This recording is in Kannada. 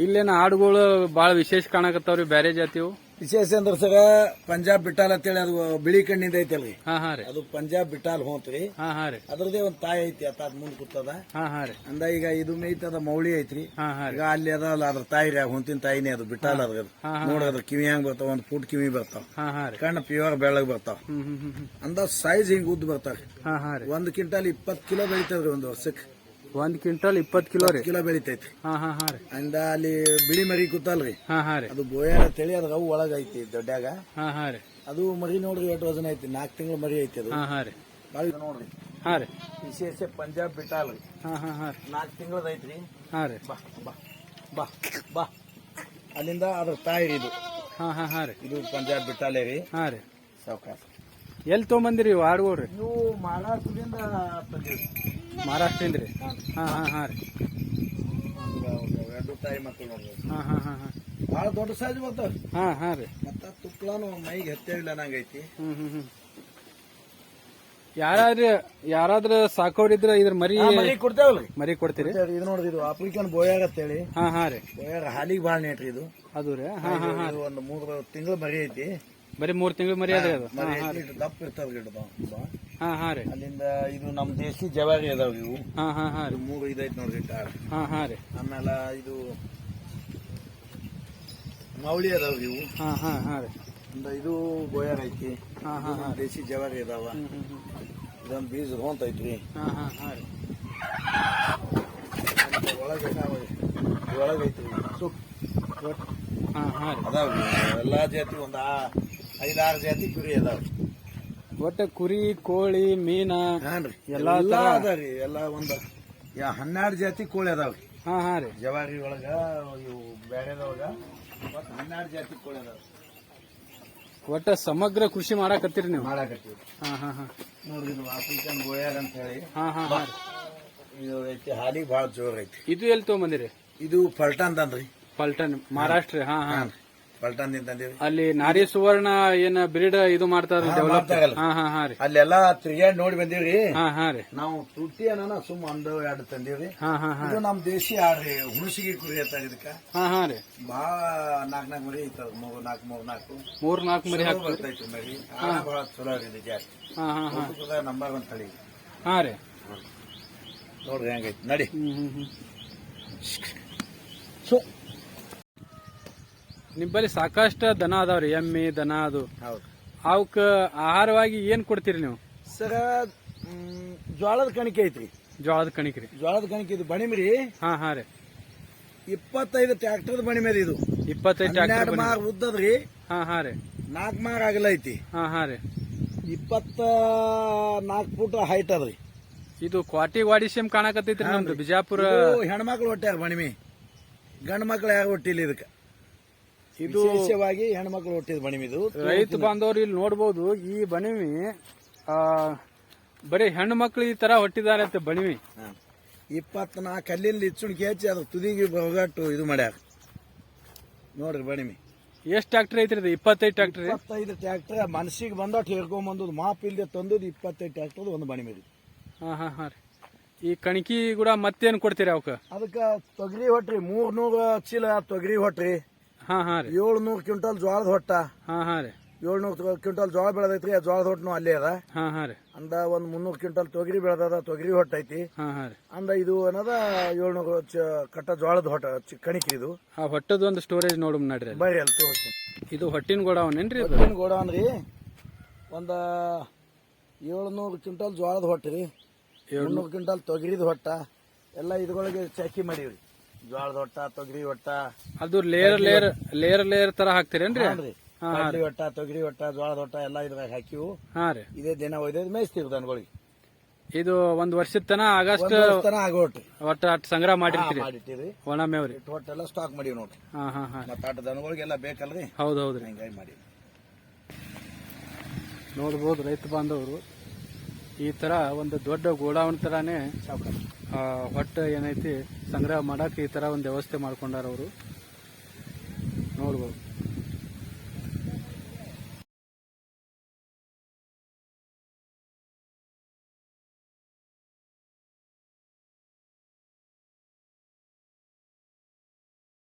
ಇಲ್ಲೇನ ಆಡುಗಳು ಬಾಳ ವಿಶೇಷ ಕಾಣಕತ್ತಾವ್ರಿ, ಬ್ಯಾರೆ ಜಾತಿವು. ವಿಶೇಷ ಅಂದ್ರೆ ಸರ ಪಂಜಾಬ್ ಬಿಟ್ಟಾಲ್ ಅಂತೇಳಿ ಅದು ಬಿಳಿ ಕಣ್ಣಿಂದ ಐತಲ್ರಿ, ಹಾ ರೀ. ಅದು ಪಂಜಾಬ್ ಬಿಟ್ಟಾಲ್ ಹೋತ್ರಿ. ಹಾ ರೀ. ಅದ್ರದೇ ಒಂದ್ ತಾಯಿ ಐತಿ, ಅತ್ತ ಮುಂದ್ ಕೂತದ. ಹಾ ರೀ. ಅಂದ ಈಗ ಇದು ಮೇಯ್ತದ ಮೌಳಿ ಐತ್ರಿ. ಹಾ ಈಗ ಅಲ್ಲಿ ಅದಲ್ಲ ಅದ್ರ ತಾಯಿ ರೀ, ಹೊಂತಿನ ತಾಯಿನೇ ಅದು ಬಿಟ್ಟಾಲ್. ಅದ್ರ ನೋಡ್ರಿ ಕಿವಿ ಹೆಂಗ್ ಬರ್ತಾವ, ಒಂದ್ ಫುಟ್ ಕಿವಿ ಬರ್ತಾವ, ಕಣ್ಣ ಪ್ಯೂರ್ ಬೆಳಗ್ ಬರ್ತಾವ. ಅಂದ ಸೈಜ್ ಹಿಂಗ್ ಉದ್ದ ಬರ್ತಾವ್ರಿ. 1 ಕ್ವಿಂಟಲ್ 20 ಕಿಲೋ ಬೆಳಿತದ್ರಿ ಒಂದ್ ವರ್ಷಕ್ಕೆ. 1 ಕ್ವಿಂಟಲ್ 20 ಕಿಲೋ ರೀ. ಕಿಲೋ ಬೆಳಿತೈತಿ. ರೀ. ಅಂದ ಅಲ್ಲಿ ಬಿಳಿ ಮರಿ ಕೂತಲ್ರಿ, ರೀ. ಅದು ಬೋಯಾರ ತಳಿ, ಅದ್ರ ಅವು ಒಳಗ ಐತಿ ದೊಡ್ಡಾಗ. ರೀ. ಅದು ಮರಿ ನೋಡ್ರಿ ಎಷ್ಟು ವಜನ ಐತಿ, 4 ತಿಂಗಳ ಮರಿ ಐತಿ ಅದು. ರೀ. ಬಾಳ ನೋಡ್ರಿ. ರೀ. ವಿಶೇಷ ಪಂಜಾಬ್ ಬಿಟ್ಟಾಲ್ರಿ. 4 ತಿಂಗಳದ ಐತ್ರಿ. ರೀ. ಬಾ ಬಾ ಬಾ ಬಾ ಅಲ್ಲಿಂದ ಅದ್ರ ತಾಯಿ ಇದು. ರೀ. ಇದು ಪಂಜಾಬ್ ಬಿಟ್ಟಾಲೆ ರೀ. ರೀ. ಸಾವ್ಕಾಸ. ಎಲ್ಲಿ ತೊಗೊಂಬಂದಿರಿ ಇವು ಆಡುಗಳ್ರಿ? ಇವು ಮಹಾರಾಷ್ಟ್ರದಿಂದ ತಂದಿವ್ರಿ. ಮಹಾರಾಷ್ಟ್ರದಿಂದ ರೀ. ರೀ. ಎರಡು ತಾಯಿ ಮಕ್ಕಳು ನೋಡ್ರಿ. ಭಾಳ ದೊಡ್ಡ ಸೈಜ್ ಬರ್ತಾವ. ರೀ. ಮತ್ತ ತುಕ್ಲಾನು ಮೈಗೆ ಹತ್ತೇಳಿಲ್ಲ ನಂಗೈತಿ. ಯಾರಾದ್ರೂ ಸಾಕೋರಿದ್ರ ಇದ್ರ ಮರಿ ಕೊಡ್ತೇವಲ್ರಿ. ಮರಿ ಕೊಡ್ತೀರಿ? ಇದು ನೋಡ್ರಿ, ಇದು ಆಫ್ರಿಕನ್ ಬೋಯಾರ ಅಂತೇಳಿ. ರೀ. ಬೋಯಾರ ಹಾಲಿಗೆ ಬಾಳ ನೇಟ್ರಿ ಇದು. ಅದು ರೀ. ಒಂದು 3 ತಿಂಗಳ ಮರಿ ಐತಿ. ಬರೀ 3 ತಿಂಗಳು ಮರಿ ಅದ ಅದು. ದಪ್ಪ ಇರ್ತಾವ ಗಿಡದ. ರೀ. ಅಲ್ಲಿಂದ ಇದು ನಮ್ ದೇಶಿ ಜವಾರಿ ಅದಾವ ಇವು. ರೀ. 3 ಇದೈತಿ ನೋಡ್ರಿ ಟಾರ್. ರೀ. ಆಮೇಲೆ ಇದು ಮೌಳಿ ಅದಾವ ಇವು. ರೀ. ಇದು ಬೋಯಾರ ಐತಿ. ದೇಶಿ ಜವಾರಿ ಅದಾವ. ಇದೊಂದು ಬೀಜ ಹೊಂತ ಐತ್ರಿ. ರೀ. ಒಳಗೈತ್ರಿ ಅದಾವ್ರಿ. ಎಲ್ಲಾ ಜಾತಿ ಒಂದ್ 5-6 ಜಾತಿ ಕುರಿ ಅದಾವ. ಒಟ್ಟ ಕುರಿ, ಕೋಳಿ, ಮೀನ ಎಲ್ಲಾ ಅದಾವ್ರಿ. ಎಲ್ಲಾ ಒಂದ್ 12 ಜಾತಿ ಕೋಳಿ ಅದಾವ್ರಿ. ರೀ. ಜವಾರಿ ಒಳಗ ಇವು ಬ್ಯಾರೆದೊಳಗ 12 ಜಾತಿ ಕೋಳಿ ಅದಾವ. ಒಟ್ಟ ಸಮಗ್ರ ಕೃಷಿ ಮಾಡಾಕತ್ತೀರಿ ನೀವು? ಮಾಡಾಕತ್ತೀವಿ. ನೋಡ್ರಿ, ಇದು ಆಫ್ರಿಕನ್ ಗೋಯಾರ್ ಅಂತ ಹೇಳಿ. ಇದು ಐತಿ, ಹಾಲಿಗೆ ಬಾಳ ಜೋರ್ ಐತಿ. ಇದು ಎಲ್ಲಿ ತಗೊಂಬಂದಿರಿ? ಇದು ಪಲ್ಟಾನ್ ತಂದ್ರಿ. ಪಲ್ಟನ್, ಮಹಾರಾಷ್ಟ್ರ. ಪಲ್ಟಾನ್ ತಂದಿರಿ. ಅಲ್ಲಿ ನಾರಿ ಸುವರ್ಣ ಏನ ಬ್ರೀಡ್ ಇದು ಮಾಡ್ತಾರ, ಡೆವಲಪ್. ಅಲ್ಲೆಲ್ಲಾ ತಿರ್ಗಾಡಿ ನೋಡಿ ಬಂದಿವ್ರಿ. ರೀ. ನಾವು ತುಟ್ಟಿ ಅನ್ನ ಸುಮ್ 1-2 ತಂದಿವ್ರಿ. ಇದು ನಮ್ ದೇಶಿ ಆಡ್ರಿ, ಹುಣಸಿಗೆ ಕುರಿ ಅಂತ ಇದಕ್ಕ. ರೀ. ಬಾಳ 4 ಮರಿ ಐತದ. 3-4 ಮರಿ ಬರ್ತೈತಿ ಮರಿ. ಬಹಳ ಚಲೋ ಇದೆ ಜಾಸ್ತಿ. ನಂಬರ್ 1 ತಳಿ. ರೀ. ನೋಡ್ರಿ ಹೆಂಗೈತಿ ನಡಿ. ನಿಮ್ಮಲ್ಲಿ ಸಾಕಷ್ಟು ದನ ಅದಾವ್ರಿ, ಎಮ್ಮಿ ದನ ಅದು. ಹೌದು. ಅವಕ್ಕ ಆಹಾರವಾಗಿ ಏನ್ ಕೊಡ್ತೀರಿ ನೀವು? ಸರ ಜ್ವಾಳದ ಕಣಿಕೆ ಐತ್ರಿ. ಜೋಳದ ಕಣಿಕ್ರಿ? ಜ್ವಾಳದ ಕಣಿಕೆ ಇದು ಬಣಿಮ್ರಿ. ರೀ. 25 ಟ್ರ್ಯಾಕ್ಟರ್ ಬಣಿಮೇರಿ ಇದು. 25 ಟ್ರ್ಯಾಕ್ಟರ್ ಮಾರ್ ಉದ್ದದ್ರಿ. ರೀ. 4 ಮಾರ್ ಆಗಲ್ಲ ಐತಿ. ರೀ. 24 ಫುಟ್ ಹೈಟ್ ಅದ್ರಿ. ಇದು ಕ್ವಾಟಿ ವಾಡಿ ಸೇಮ್ ಕಾಣಕತ್ತೈತ್ರಿ ನಮ್ದು ಬಿಜಾಪುರ. ಹೆಣ್ಮಕ್ಳು ಹೊಟ್ಟ್ಯಾರ ಬಣಿಮಿ, ಗಂಡು ಮಕ್ಳು ಯಾರು ಹೊಟ್ಟಿಲ್ಲ ಇದಕ್ಕ. ಇದು ವಿಶೇಷವಾಗಿ ಹೆಣ್ಮಕ್ಳು ಹೊಟ್ಟಿದ ಬಣಿಮಿದು. ರೈತ ಬಾಂಧವರು ಇಲ್ಲಿ ನೋಡ್ಬೋದು, ಈ ಬಣಿಮಿ ಬರೀ ಹೆಣ್ಣು ಮಕ್ಳು ಈ ತರ ಹೊಟ್ಟಿದ್ದಾರೆ ಅಂತ ಬಣಿಮಿ. 24 ಕಲ್ಲಿಂದ ಇಚ್ಚುಣಿಕೆ ಹಚ್ಚಿ ಅದ್ರ ತುದಿಗೆ ಹೋಗಟ್ಟು ಇದು ಮಾಡ್ಯಾರ ನೋಡ್ರಿ ಬಣಿಮಿ. ಎಷ್ಟ್ ಟ್ರ್ಯಾಕ್ಟರ್ ಐತ್ರಿ? 25 ಟ್ರ್ಯಾಕ್ಟರ್. 25 ಟ್ರ್ಯಾಕ್ಟರ್ ಮನಸ್ಸಿಗೆ ಬಂದಟ್ಟು ಹೇಳ್ಕೊಂಬಂದ್ ಮಾಪ್ ಇಲ್ದೆ ತಂದದ್ 25 ಟ್ರ್ಯಾಕ್ಟರ್ ಒಂದು ಬಣಿಮಿ. ರೀ. ಈ ಕಣಕಿ ಕೂಡ ಮತ್ತೇನ್ ಕೊಡ್ತೀರಿ ಅವಕ್ಕ? ಅದಕ್ಕ ತೊಗರಿ ಹೊಟ್ರಿ 300 ಚೀಲ ತೊಗರಿ ಹೊಟ್ರಿ. 700 ಕ್ವಿಂಟಲ್ ಜೋಳದ ಹೊಟ್ಟ. ರೀ. 700 ಕ್ವಿಂಟಲ್ ಜೋಳ ಬೆಳೆದೈತ್ರಿ. ಆ ಜೋಳದ ಹೊಟ್ಟನು ಅಲ್ಲೇ ಅದ. ರೀ. ಅಂದ ಒಂದ್ 300 ಕ್ವಿಂಟಲ್ ತೊಗರಿ ಬೆಳೆದ, ತೊಗರಿ ಹೊಟ್ಟ ಐತಿ. ಅಂದ ಇದು ಏನದ 700 ಕಟ್ಟ ಜೋಳದ ಹೊಟ್ಟ ಕಣಿಕ್ರಿ. ಇದು ಆ ಹೊಟ್ಟದ ಒಂದು ಸ್ಟೋರೇಜ್ ನೋಡ್ ನಡ್ರಿ. ಬರ್ರಿ ಅಲ್ಲಿ ತೋರಿಸ್ತೀನಿ. ಇದು ಹೊಟ್ಟಿನ ಗೋಡಾವನೇನ್ರಿ? ಹೊಟ್ಟಿನ ಗೋಡಾವನ್ ರೀ. ಒಂದ 700 ಕ್ವಿಂಟಲ್ ಜೋಳದ ಹೊಟ್ಟಿ, 700 ಕ್ವಿಂಟಲ್ ತೊಗರಿದ ಹೊಟ್ಟ ಎಲ್ಲ ಇದ್ರೊಳಗೆ ಚಾಕಿ ಮಾಡೀವ್ರಿ. ಜೋಳದ ಹೊಟ್ಟ, ತೊಗರಿ ಹೊಟ್ಟ. ಅದು ಲೇಯರ್ ತರ ಹಾಕ್ತಿರೇನ್ರಿ? ಕಡ್ಲಿ ಹೊಟ್ಟ, ತೊಗರಿ ಹೊಟ್ಟ, ಜೋಳದ ಹೊಟ್ಟ ಎಲ್ಲ ಇದ್ರಾಗ ಹಾಕಿವು. ಇದೇ ದಿನ ಒಯ್ದ ಮೇಯಿಸ್ತೀವಿ ದನಗಳಿಗೆ. ಇದು ಒಂದ್ ವರ್ಷದ ತನ ಆಗಸ್ಟ್ ಆಗೋಟ್ರಿ. ಒಟ್ಟ ಅಟ್ ಸಂಗ್ರಹ ಮಾಡಿರ್ತೀರಿ ಒಣ ಮೇವ್ರಿ. ಹೊಟ್ಟೆಲ್ಲ ಸ್ಟಾಕ್ ಮಾಡೀವಿ ನೋಡ್ರಿ. ಮತ್ತ ಅಟ್ ದನಗಳಿಗೆಲ್ಲ ಬೇಕಲ್ರಿ. ಹೌದೌದ್ರಿ. ಹಿಂಗಾಗಿ ಮಾಡಿ ನೋಡ್ಬೋದು ರೈತ ಬಾಂಧವರು, ಈ ತರ ಒಂದು ದೊಡ್ಡ ಗೋಡಾವನ್ ತರಾನೇ ಹೊಟ್ಟ ಏನೈತಿ ಸಂಗ್ರಹ ಮಾಡಕ್ ಈ ತರ ಒಂದು ವ್ಯವಸ್ಥೆ ಮಾಡ್ಕೊಂಡಾರ ಅವರು. ನೋಡ್ಬೋದು.